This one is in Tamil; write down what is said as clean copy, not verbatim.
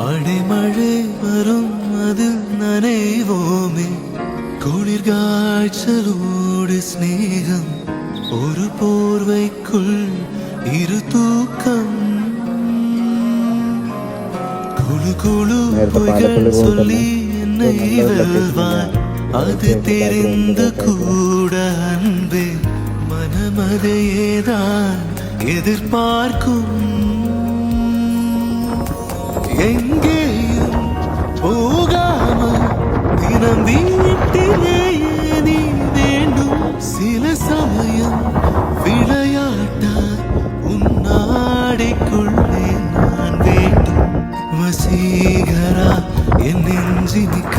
அடைமழை வரும் அதில் நனைவோமே குளிர்காய்ச்சலோடு ஸ்நேகம் ஒரு போர்வைக்குள் இரு தூக்கம் குழு குழு பொய்கள் சொல்லி என்னை வெல்வாய் அது தெரிந்து கூட அன்பே மனமதையேதான் எதிர்பார்க்கும் எங்கேயும் போகாமல் தினம் வீட்டிலேயே நீ வேண்டும் சில சமயம் விளையாட்டா உன்னாடைக்குள்ளே நான் வேண்டும் வசீகரா என் நெஞ்சினிக்க